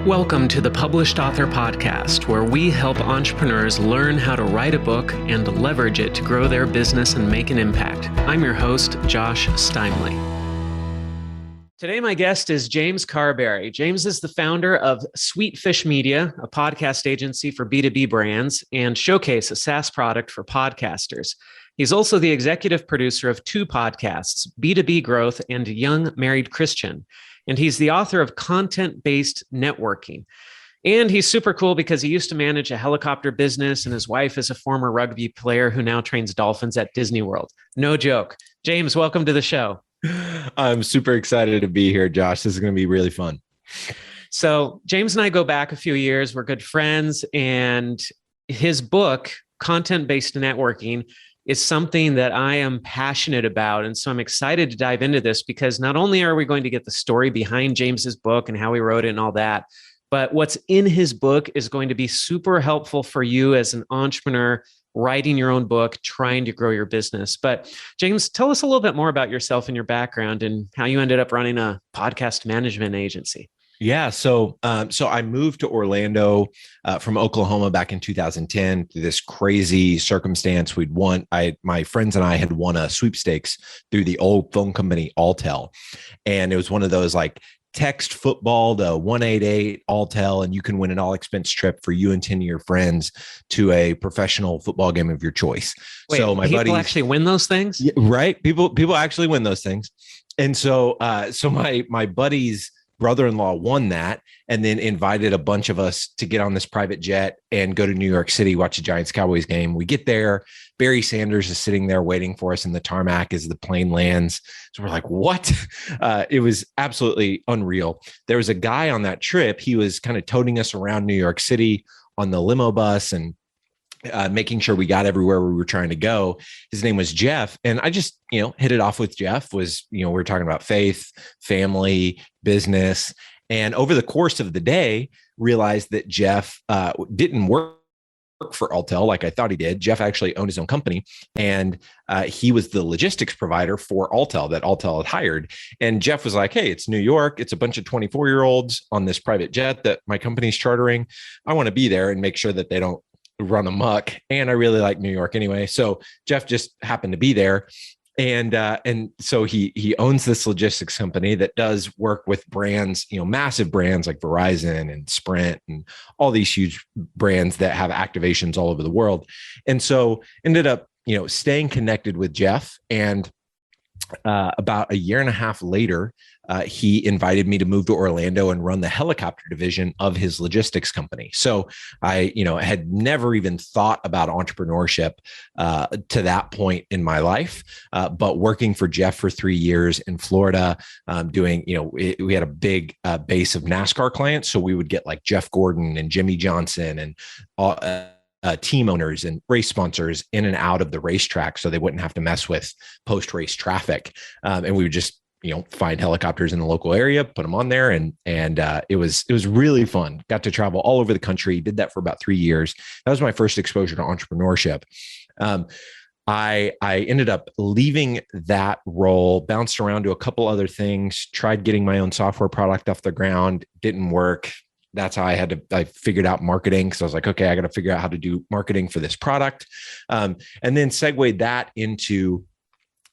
Welcome to the Published Author Podcast, where we help entrepreneurs learn how to write a book and leverage it to grow their business and make an impact. I'm your host, Josh Steimle. Today, my guest is James Carbary. James is the founder of Sweet Fish Media, a podcast agency for B2B brands, and Showcase, a SaaS product for podcasters. He's also the executive producer of two podcasts, B2B Growth and Young Married Christian. And he's the author of ContentBased Networking. And he's super cool because he used to manage a helicopter business, and his wife is a former rugby player who now trains dolphins at Disney World. No joke. James, welcome to the show. I'm super excited to be here, Josh. This is going to be really fun. So James and I go back a few years. We're good friends. And his book, Content-Based Networking, is something that I am passionate about. And so I'm excited to dive into this because not only are we going to get the story behind James's book and how he wrote it and all that, but what's in his book is going to be super helpful for you as an entrepreneur writing your own book, trying to grow your business. But James, tell us a little bit more about yourself and your background and how you ended up running a podcast management agency. Yeah. So I moved to Orlando from Oklahoma back in 2010 through this crazy circumstance. My friends and I had won a sweepstakes through the old phone company, Alltel. And it was one of those like text football to 188 Alltel, and you can win an all expense trip for you and 10 of your friends to a professional football game of your choice. Wait, so my buddies actually win those things? Yeah, right. People actually win those things. And so my buddies' brother-in-law won that and then invited a bunch of us to get on this private jet and go to New York City, watch a Giants-Cowboys game. We get there. Barry Sanders is sitting there waiting for us in the tarmac as the plane lands. So we're like, what? It was absolutely unreal. There was a guy on that trip. He was kind of toting us around New York City on the limo bus and making sure we got everywhere we were trying to go. His name was Jeff. And I just, hit it off with Jeff. We were talking about faith, family, business. And over the course of the day, realized that Jeff didn't work for Alltel like I thought he did. Jeff actually owned his own company, and he was the logistics provider for Alltel that Alltel had hired. And Jeff was like, hey, it's New York. It's a bunch of 24-year-olds on this private jet that my company's chartering. I want to be there and make sure that they don't run amok. And I really like New York anyway. So Jeff just happened to be there. And so he owns this logistics company that does work with brands, massive brands like Verizon and Sprint and all these huge brands that have activations all over the world. And so ended up, staying connected with Jeff. And about a year and a half later, he invited me to move to Orlando and run the helicopter division of his logistics company. So I, had never even thought about entrepreneurship to that point in my life. But working for Jeff for 3 years in Florida, doing, we had a big base of NASCAR clients. So we would get like Jeff Gordon and Jimmy Johnson and all, team owners and race sponsors in and out of the racetrack so they wouldn't have to mess with post-race traffic. And we would just, find helicopters in the local area, put them on there. And it was really fun. Got to travel all over the country, did that for about 3 years. That was my first exposure to entrepreneurship. I ended up leaving that role, bounced around to a couple other things, tried getting my own software product off the ground, didn't work. That's how I figured out marketing. Because I was like, okay, I got to figure out how to do marketing for this product. And then segued that into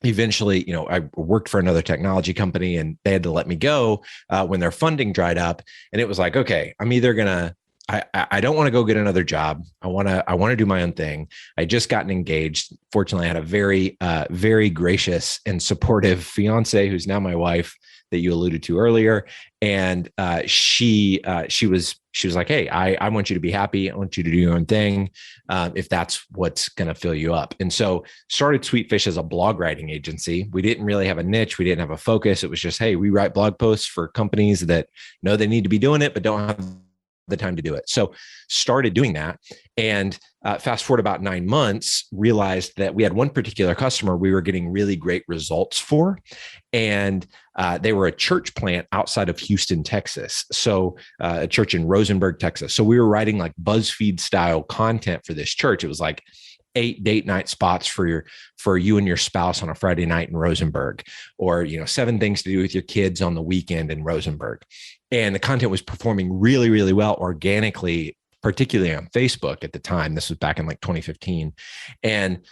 eventually, I worked for another technology company and they had to let me go when their funding dried up. And it was like, okay, I'm either I don't want to go get another job. I want to do my own thing. I just gotten engaged. Fortunately, I had a very, very gracious and supportive fiance who's now my wife that you alluded to earlier. And she was like, hey, I want you to be happy. I want you to do your own thing. If that's what's going to fill you up. And so started Sweet Fish as a blog writing agency. We didn't really have a niche. We didn't have a focus. It was just, hey, we write blog posts for companies that know they need to be doing it, but don't have the time to do it. So started doing that. And fast forward about 9 months, realized that we had one particular customer we were getting really great results for. And they were a church plant outside of Houston, Texas. So a church in Rosenberg, Texas. So we were writing like BuzzFeed style content for this church. It was like 8 date night spots for you and your spouse on a Friday night in Rosenberg, or 7 things to do with your kids on the weekend in Rosenberg. and the content was performing really, really well organically, particularly on Facebook at the time. This was back in like 2015. And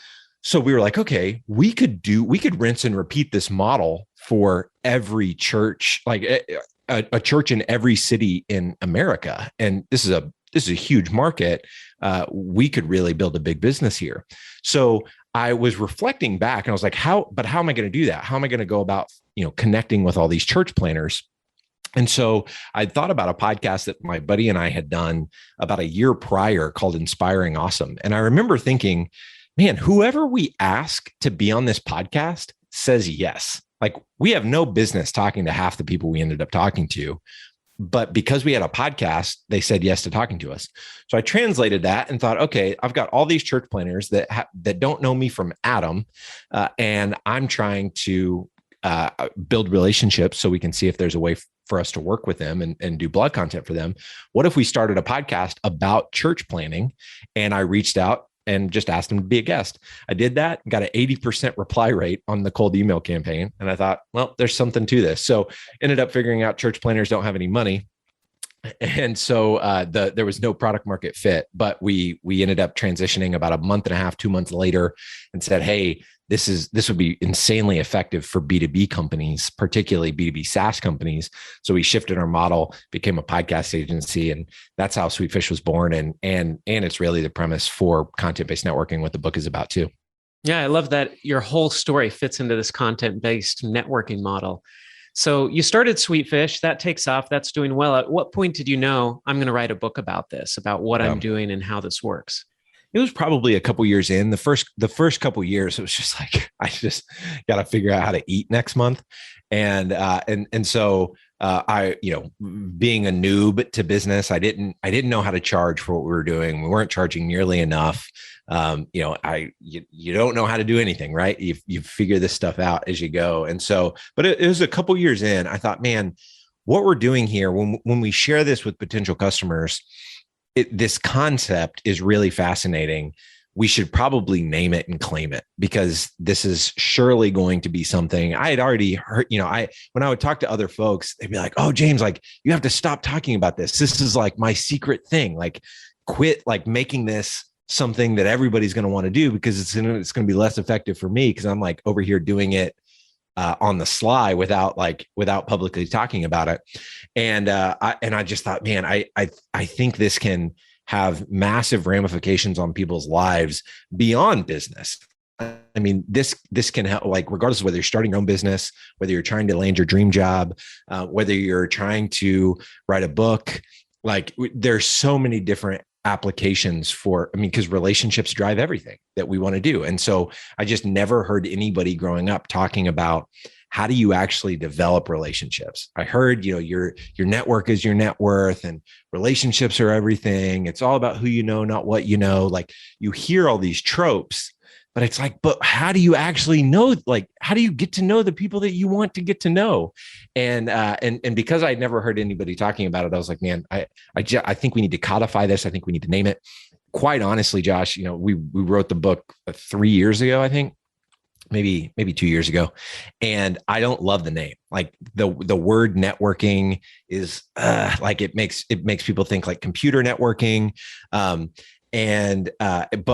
so we were like, okay, we could rinse and repeat this model for every church, like a church in every city in America. And this is a huge market. We could really build a big business here. So I was reflecting back and I was like, how am I going to do that? How am I going to go about, connecting with all these church planners? And so I thought about a podcast that my buddy and I had done about a year prior called Inspiring Awesome. And I remember thinking, man, whoever we ask to be on this podcast says yes. Like, we have no business talking to half the people we ended up talking to, but because we had a podcast, they said yes to talking to us. So I translated that and thought, okay, I've got all these church planners that don't know me from Adam, and I'm trying to build relationships so we can see if there's a way for us to work with them and do blog content for them. What if we started a podcast about church planning? And I reached out and just asked them to be a guest. I did that, got an 80% reply rate on the cold email campaign. And I thought, well, there's something to this. So ended up figuring out church planners don't have any money. And so there was no product market fit, but we ended up transitioning about a month and a half, 2 months later, and said, hey, this would be insanely effective for B2B companies, particularly B2B SaaS companies. So we shifted our model, became a podcast agency, and that's how Sweetfish was born. And it's really the premise for content-based networking, what the book is about too. Yeah, I love that your whole story fits into this content-based networking model. So you started Sweetfish, that takes off, that's doing well. At what point did you know, I'm going to write a book about this, about what I'm doing and how this works? It was probably a couple years in. The first couple years, it was just like, I just got to figure out how to eat next month. And so I, being a noob to business, I didn't know how to charge for what we were doing. We weren't charging nearly enough. You don't know how to do anything, right? You figure this stuff out as you go. And so, but it was a couple years in, I thought, man, what we're doing here, when we share this with potential customers, this concept is really fascinating. We should probably name it and claim it, because this is surely going to be something I had already heard. When I would talk to other folks, they'd be like, oh, James, like, you have to stop talking about this. This is like my secret thing. Like, quit like making this something that everybody's going to want to do, because it's going to be less effective for me, because I'm like over here doing it on the sly without publicly talking about it. And I just thought, man, I think this can have massive ramifications on people's lives beyond business. I mean, this can help, like, regardless of whether you're starting your own business, whether you're trying to land your dream job, whether you're trying to write a book, like, there's so many different applications because relationships drive everything that we want to do. And so I just never heard anybody growing up talking about, how do you actually develop relationships? I heard, your network is your net worth, and relationships are everything. It's all about who you know, not what you know. Like, you hear all these tropes, but it's like, but how do you actually know? Like, how do you get to know the people that you want to get to know? And because I'd never heard anybody talking about it, I was like, man, I think we need to codify this. I think we need to name it. Quite honestly, Josh, we wrote the book 3 years ago, I think. Maybe 2 years ago. And I don't love the name. Like, the word networking is like, it makes people think like computer networking. But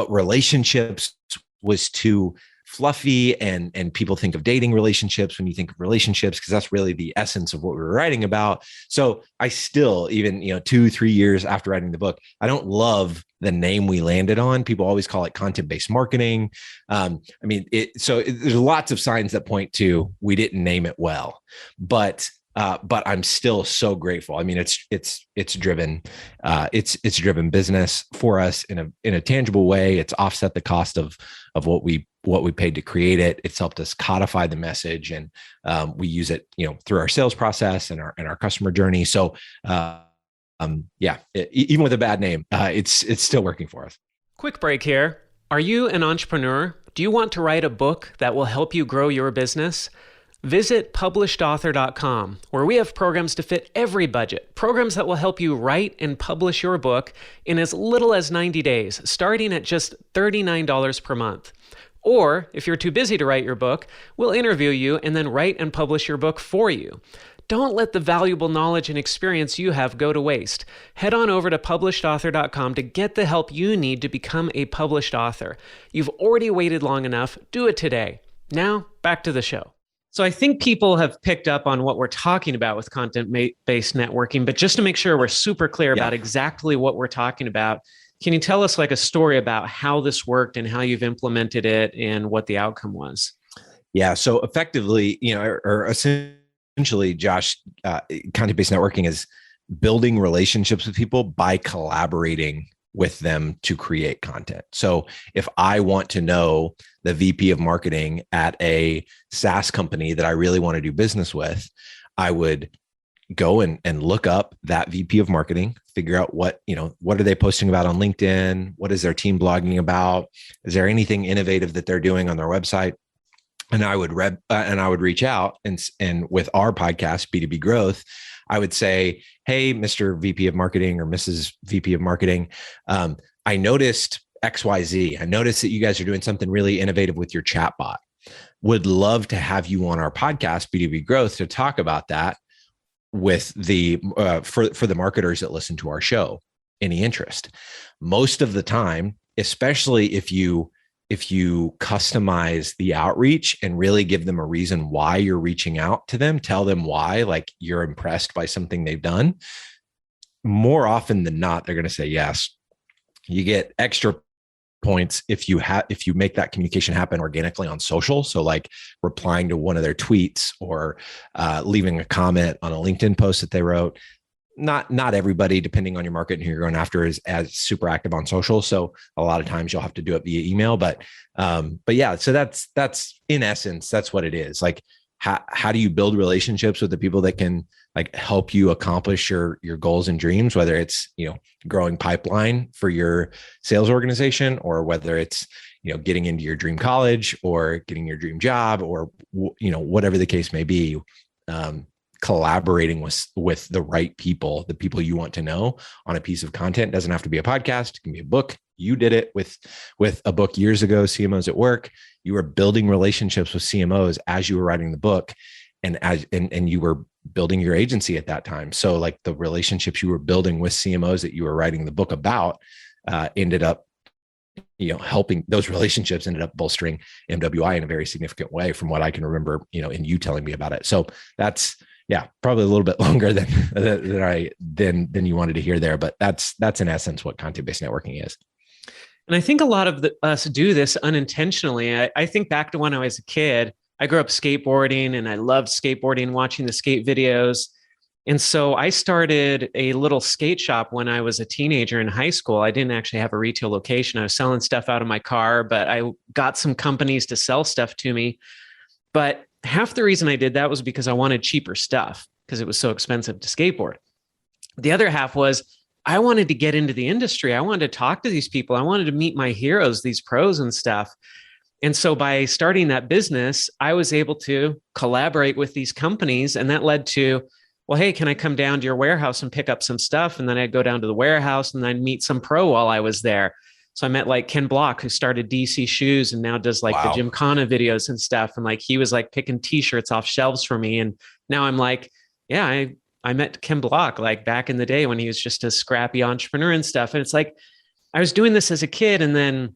relationships was too fluffy, and people think of dating relationships when you think of relationships, because that's really the essence of what we were writing about. So I still, even 2-3 years after writing the book, I don't love the name we landed on. People always call it content-based marketing. There's lots of signs that point to we didn't name it well, but I'm still so grateful. I mean, it's driven business for us in a tangible way. It's offset the cost of what we paid to create it. It's helped us codify the message, and we use it, through our sales process and our customer journey. So, even with a bad name, it's still working for us. Quick break here. Are you an entrepreneur? Do you want to write a book that will help you grow your business? Visit PublishedAuthor.com, where we have programs to fit every budget, programs that will help you write and publish your book in as little as 90 days, starting at just $39 per month. Or if you're too busy to write your book, we'll interview you and then write and publish your book for you. Don't let the valuable knowledge and experience you have go to waste. Head on over to publishedauthor.com to get the help you need to become a published author. You've already waited long enough. Do it today. Now, back to the show. So I think people have picked up on what we're talking about with content-based networking, but just to make sure we're super clear about exactly what we're talking about, can you tell us like a story about how this worked and how you've implemented it and what the outcome was? Yeah. So effectively, or essentially, Josh, content-based networking is building relationships with people by collaborating with them to create content. So if I want to know the VP of marketing at a SaaS company that I really want to do business with, I would go and look up that VP of marketing, figure out what are they posting about on LinkedIn? What is their team blogging about? Is there anything innovative that they're doing on their website? And I would reach out and with our podcast, B2B Growth, I would say, hey, Mr. VP of Marketing or Mrs. VP of Marketing, I noticed XYZ. I noticed that you guys are doing something really innovative with your chatbot. Would love to have you on our podcast, B2B Growth, to talk about that with the for the marketers that listen to our show. Any interest? Most of the time, especially if you customize the outreach and really give them a reason why you're reaching out to them, tell them why, like you're impressed by something they've done, more often than not, they're going to say yes. You get extra points if you make that communication happen organically on social. So like replying to one of their tweets or leaving a comment on a LinkedIn post that they wrote. Not everybody, depending on your market and who you're going after, is as super active on social. So a lot of times you'll have to do it via email, but yeah, so that's in essence, that's what it is. Like, how do you build relationships with the people that can like help you accomplish your goals and dreams, whether it's, growing pipeline for your sales organization, or whether it's, getting into your dream college or getting your dream job, or, whatever the case may be. Collaborating with the right people, the people you want to know on a piece of content. It doesn't have to be a podcast. It can be a book. You did it with a book years ago, CMOs at Work. You were building relationships with CMOs as you were writing the book, and you were building your agency at that time. So like the relationships you were building with CMOs that you were writing the book about ended up, helping. Those relationships ended up bolstering MWI in a very significant way, from what I can remember, and you telling me about it. So that's, yeah, probably a little bit longer than you wanted to hear there, but that's in essence what content-based networking is. And I think a lot of us do this unintentionally. I think back to when I was a kid. I grew up skateboarding, and I loved skateboarding, watching the skate videos. And so I started a little skate shop when I was a teenager in high school. I didn't actually have a retail location. I was selling stuff out of my car, but I got some companies to sell stuff to me. But half the reason I did that was because I wanted cheaper stuff because it was so expensive to skateboard. The other half was I wanted to get into the industry. I wanted to talk to these people. I wanted to meet my heroes, these pros and stuff. And so by starting that business, I was able to collaborate with these companies. And that led to, well, hey, can I come down to your warehouse and pick up some stuff? And then I'd go down to the warehouse and I'd meet some pro while I was there. So I met like Ken Block, who started DC Shoes and now does like the Gymkhana videos and stuff. And like, he was like picking t-shirts off shelves for me. And now I'm like, yeah, I met Ken Block like back in the day when he was just a scrappy entrepreneur and stuff. And it's like, I was doing this as a kid. And then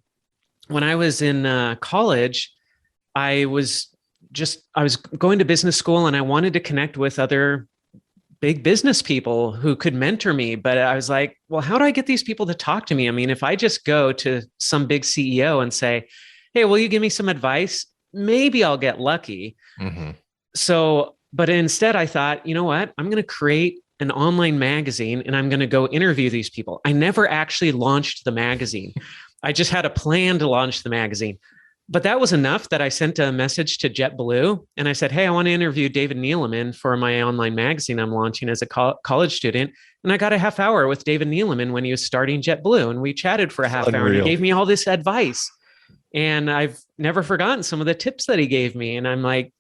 when I was in college, I was going to business school, and I wanted to connect with other big business people who could mentor me. But I was like, well, how do I get these people to talk to me? I mean, if I just go to some big CEO and say, hey, will you give me some advice? Maybe I'll get lucky. Mm-hmm. So, but instead I thought, you know what? I'm going to create an online magazine and I'm going to go interview these people. I never actually launched the magazine. I just had a plan to launch the magazine. But that was enough that I sent a message to JetBlue and I said, hey, I want to interview David Neeleman for my online magazine I'm launching as a college student. And I got a half hour with David Neeleman when he was starting JetBlue. And we chatted for a half hour and he gave me all this advice. And I've never forgotten some of the tips that he gave me. And I'm like,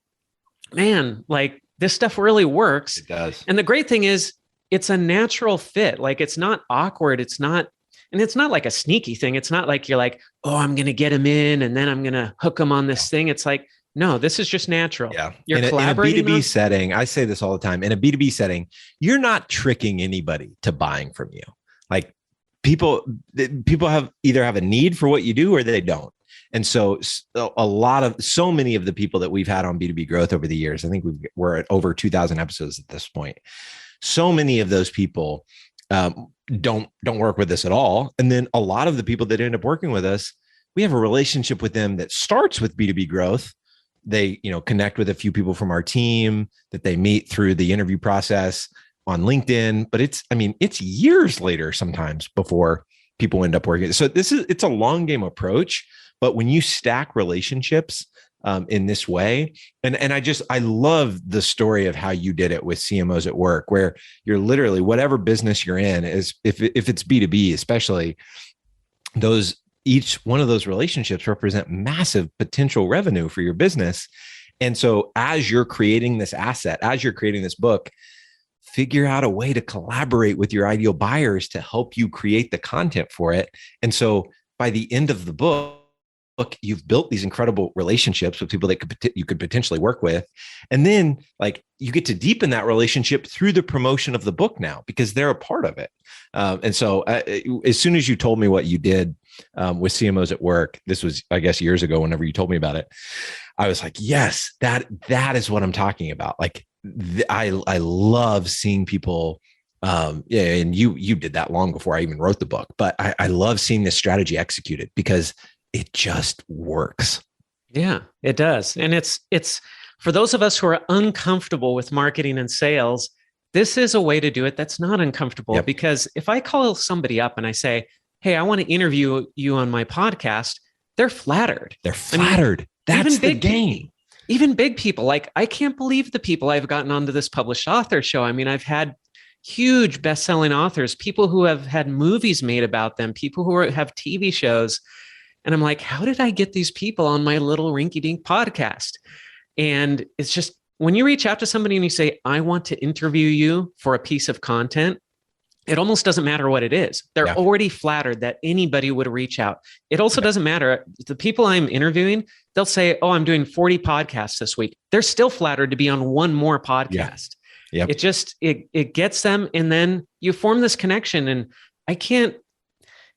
man, like this stuff really works. It does. And the great thing is it's a natural fit. Like it's not awkward. It's not like a sneaky thing. It's not like you're like, oh, I'm going to get him in and then I'm going to hook him on this thing. It's like, No, this is just natural. Yeah. You're In a collaborating B2B setting, I say this all the time. In a B2B setting, you're not tricking anybody to buying from you. Like people have either have a need for what you do or they don't. And so so many of the people that we've had on B2B growth over the years, I think we're at over 2,000 episodes at this point. So many of those people don't work with us at all. And then a lot of the people that end up working with us, we have a relationship with them that starts with B2B growth. They, connect with a few people from our team that they meet through the interview process on LinkedIn, but it's years later sometimes before people end up working. So it's a long game approach, but when you stack relationships in this way, and I love the story of how you did it with CMOs at work, where you're literally, whatever business you're in, is if it's B2B, especially, each one of those relationships represent massive potential revenue for your business. And so as you're creating this asset, as you're creating this book, figure out a way to collaborate with your ideal buyers to help you create the content for it. And so by the end of the book, you've built these incredible relationships with people that you could potentially work with. And then you get to deepen that relationship through the promotion of the book now, because they're a part of it. And so as soon as you told me what you did with CMOs at work, this was, I guess, years ago, whenever you told me about it, I was like, yes, that is what I'm talking about. I love seeing people, and you did that long before I even wrote the book, but I love seeing this strategy executed because it just works. Yeah, it does. And it's for those of us who are uncomfortable with marketing and sales, this is a way to do it that's not uncomfortable. Yep. Because if I call somebody up and I say, hey, I want to interview you on my podcast, they're flattered. That's the game. Even big people, I can't believe the people I've gotten onto this published author show. I've had huge best-selling authors, people who have had movies made about them, people who have TV shows. And I'm like, how did I get these people on my little rinky-dink podcast? And it's just, when you reach out to somebody and you say, I want to interview you for a piece of content, it almost doesn't matter what it is. They're already flattered that anybody would reach out. It also doesn't matter. The people I'm interviewing, they'll say, oh, I'm doing 40 podcasts this week. They're still flattered to be on one more podcast. Yeah. Yep. It just, it gets them. And then you form this connection. And I can't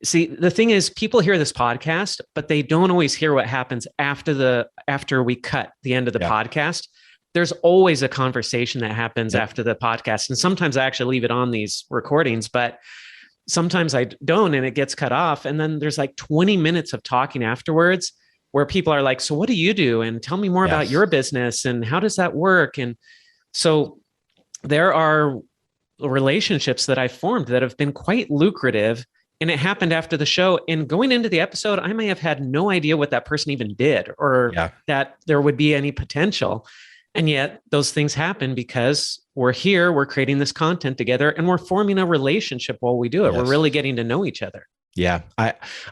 see, the thing is, people hear this podcast, but they don't always hear what happens after we cut the end of the podcast. There's always a conversation that happens after the podcast. And sometimes I actually leave it on these recordings, but sometimes I don't, and it gets cut off. And then there's 20 minutes of talking afterwards where people are like, so what do you do? And tell me more about your business and how does that work? And so there are relationships that I formed that have been quite lucrative. And it happened after the show. And going into the episode, I may have had no idea what that person even did or that there would be any potential. And yet those things happen because we're here, we're creating this content together, and we're forming a relationship while we do it. We're really getting to know each other. Yeah.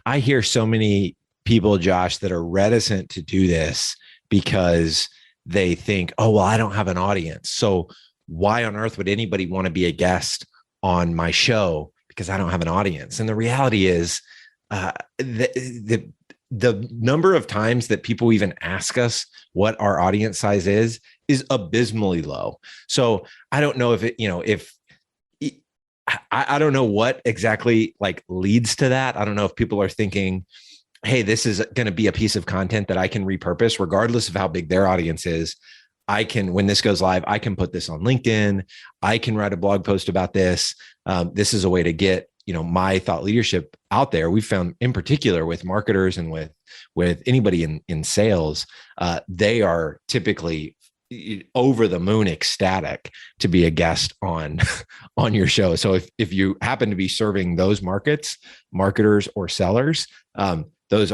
I hear so many people, Josh, that are reticent to do this because they think, oh, well, I don't have an audience. So why on earth would anybody want to be a guest on my show? Because I don't have an audience. And the reality is the number of times that people even ask us what our audience size is abysmally low. So I don't know I don't know what exactly leads to that. I don't know if people are thinking, hey, this is going to be a piece of content that I can repurpose regardless of how big their audience is. When this goes live, I can put this on LinkedIn. I can write a blog post about this. This is a way to get, my thought leadership out there. We found in particular with marketers and with anybody in sales, they are typically over the moon ecstatic to be a guest on your show. So if you happen to be serving those marketers or sellers, those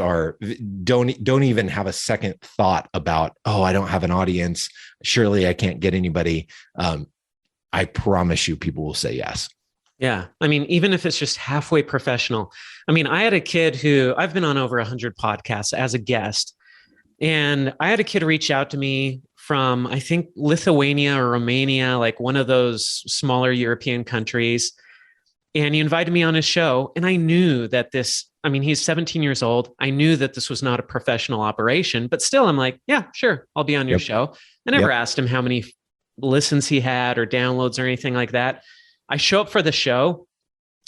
don't even have a second thought about, oh, I don't have an audience. Surely I can't get anybody. I promise you people will say yes. Yeah. Even if it's just halfway professional. I had a kid who I've been on over 100 podcasts as a guest, and I had a kid reach out to me from, I think, Lithuania or Romania, one of those smaller European countries. and he invited me on his show. And I knew that he's 17 years old. I knew that this was not a professional operation, but still I'm like, yeah, sure, I'll be on your show. I never asked him how many listens he had or downloads or anything like that. I show up for the show,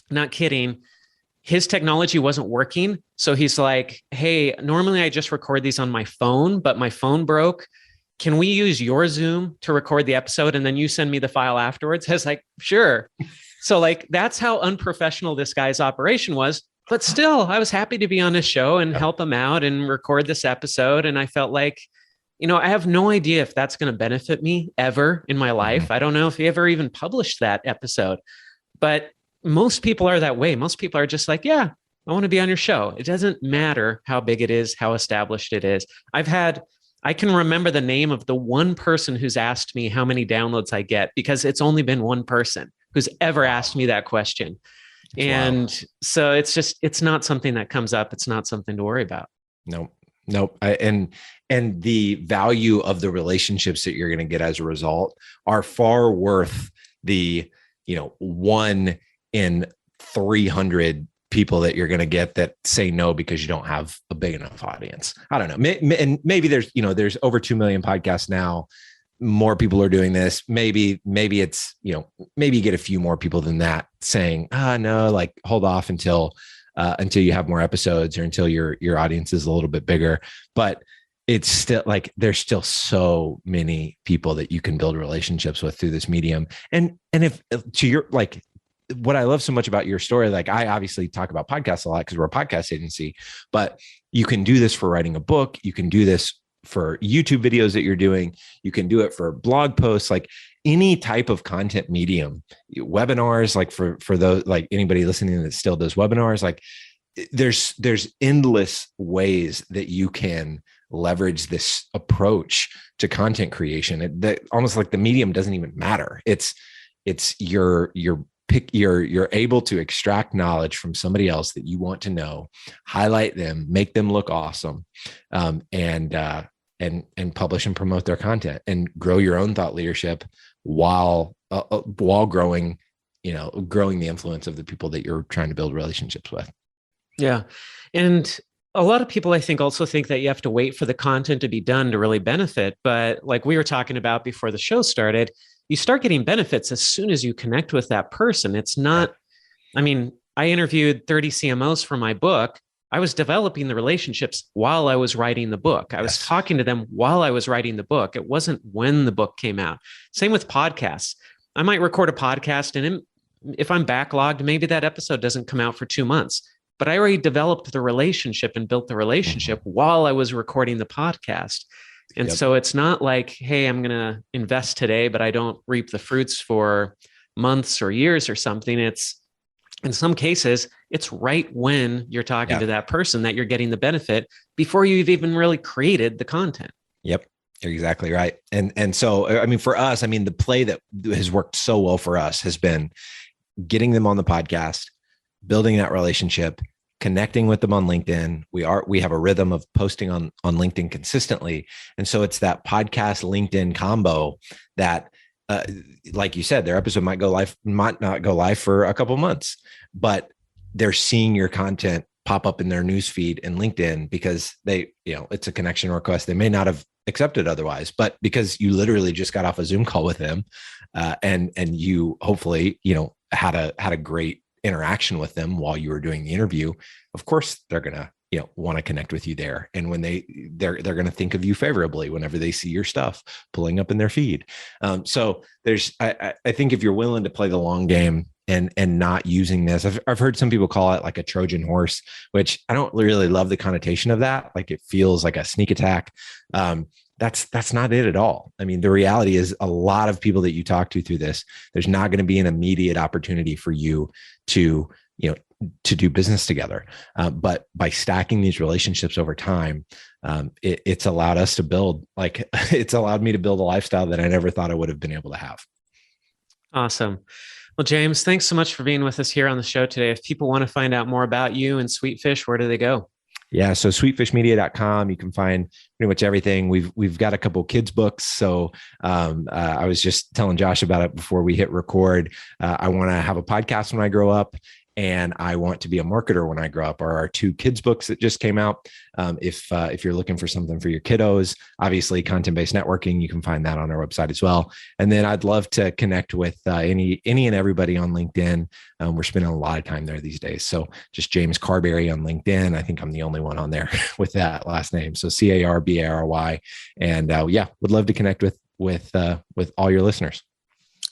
not kidding. His technology wasn't working. So he's like, hey, normally I just record these on my phone, but my phone broke. Can we use your Zoom to record the episode and then you send me the file afterwards? I was like, sure. So like, that's how unprofessional this guy's operation was. But still, I was happy to be on his show and help him out and record this episode. And I felt like, I have no idea if that's going to benefit me ever in my life. I don't know if he ever even published that episode, but most people are that way. Most people are just like, yeah, I want to be on your show. It doesn't matter how big it is, how established it is. I can remember the name of the one person who's asked me how many downloads I get, because it's only been one person who's ever asked me that question. And so it's not something that comes up. It's not something to worry about. Nope. And the value of the relationships that you're going to get as a result are far worth the, 1 in 300 people that you're going to get that say no because you don't have a big enough audience. I don't know. And maybe there's over 2 million podcasts now. More people are doing this. Maybe it's, maybe you get a few more people than that saying, no, like hold off until you have more episodes or until your audience is a little bit bigger. But it's still like, there's still so many people that you can build relationships with through this medium. And if to your, like, what I love so much about your story, like I obviously talk about podcasts a lot because we're a podcast agency, but you can do this for writing a book. You can do this for YouTube videos that you're doing. You can do it for blog posts, like any type of content medium, webinars, like for those, like anybody listening that still does webinars, like there's endless ways that you can leverage this approach to content creation. That almost like the medium doesn't even matter. It's you're able to extract knowledge from somebody else that you want to know, highlight them, make them look awesome, and publish and promote their content and grow your own thought leadership while growing the influence of the people that you're trying to build relationships with. Yeah. And a lot of people, I think, also think that you have to wait for the content to be done to really benefit. But like we were talking about before the show started, you start getting benefits as soon as you connect with that person. It's not, I interviewed 30 CMOs for my book. I was developing the relationships while I was writing the book. I was talking to them while I was writing the book. It wasn't when the book came out. Same with podcasts. I might record a podcast, and if I'm backlogged, maybe that episode doesn't come out for 2 months, but I already developed the relationship and built the relationship while I was recording the podcast. And so it's not like, hey, I'm going to invest today, but I don't reap the fruits for months or years or something. It's, in some cases, it's right when you're talking to that person that you're getting the benefit before you've even really created the content. Yep. You're exactly right. And so, for us, the play that has worked so well for us has been getting them on the podcast, building that relationship, connecting with them on LinkedIn. We have a rhythm of posting on LinkedIn consistently. And so it's that podcast LinkedIn combo that, like you said, their episode might not go live for a couple months, but they're seeing your content pop up in their newsfeed in LinkedIn because it's a connection request. They may not have accepted otherwise, but because you literally just got off a Zoom call with them, and you hopefully, had a great interaction with them while you were doing the interview, of course they're gonna want to connect with you there, and when they're gonna think of you favorably whenever they see your stuff pulling up in their feed. So there's I think if you're willing to play the long game and not using this, I've heard some people call it like a Trojan horse, which I don't really love the connotation of that. Like it feels like a sneak attack. That's not it at all. The reality is a lot of people that you talk to through this, there's not going to be an immediate opportunity for you to do business together. But by stacking these relationships over time, it's allowed us to build, it's allowed me to build a lifestyle that I never thought I would have been able to have. Awesome. Well, James, thanks so much for being with us here on the show today. If people want to find out more about you and Sweetfish, where do they go? Yeah. So sweetfishmedia.com, you can find pretty much everything. We've got a couple of kids books. So I was just telling Josh about it before we hit record. I want to have a podcast when I grow up, and I want to be a marketer when I grow up, are our two kids books that just came out. If you're looking for something for your kiddos, obviously content-based networking, you can find that on our website as well. And then I'd love to connect with any and everybody on LinkedIn. We're spending a lot of time there these days. So just James Carbary on LinkedIn. I think I'm the only one on there with that last name. So Carbary. And would love to connect with all your listeners.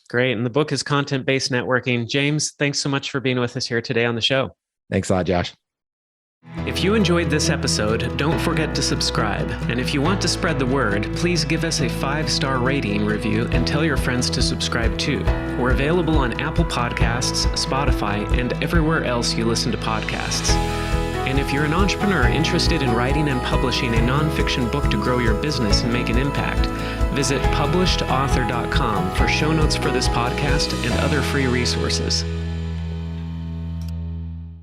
Great. And the book is Content-Based Networking. James, thanks so much for being with us here today on the show. Thanks a lot, Josh. If you enjoyed this episode, don't forget to subscribe. And if you want to spread the word, please give us a 5-star rating review and tell your friends to subscribe too. We're available on Apple Podcasts, Spotify, and everywhere else you listen to podcasts. And if you're an entrepreneur interested in writing and publishing a nonfiction book to grow your business and make an impact, visit publishedauthor.com for show notes for this podcast and other free resources.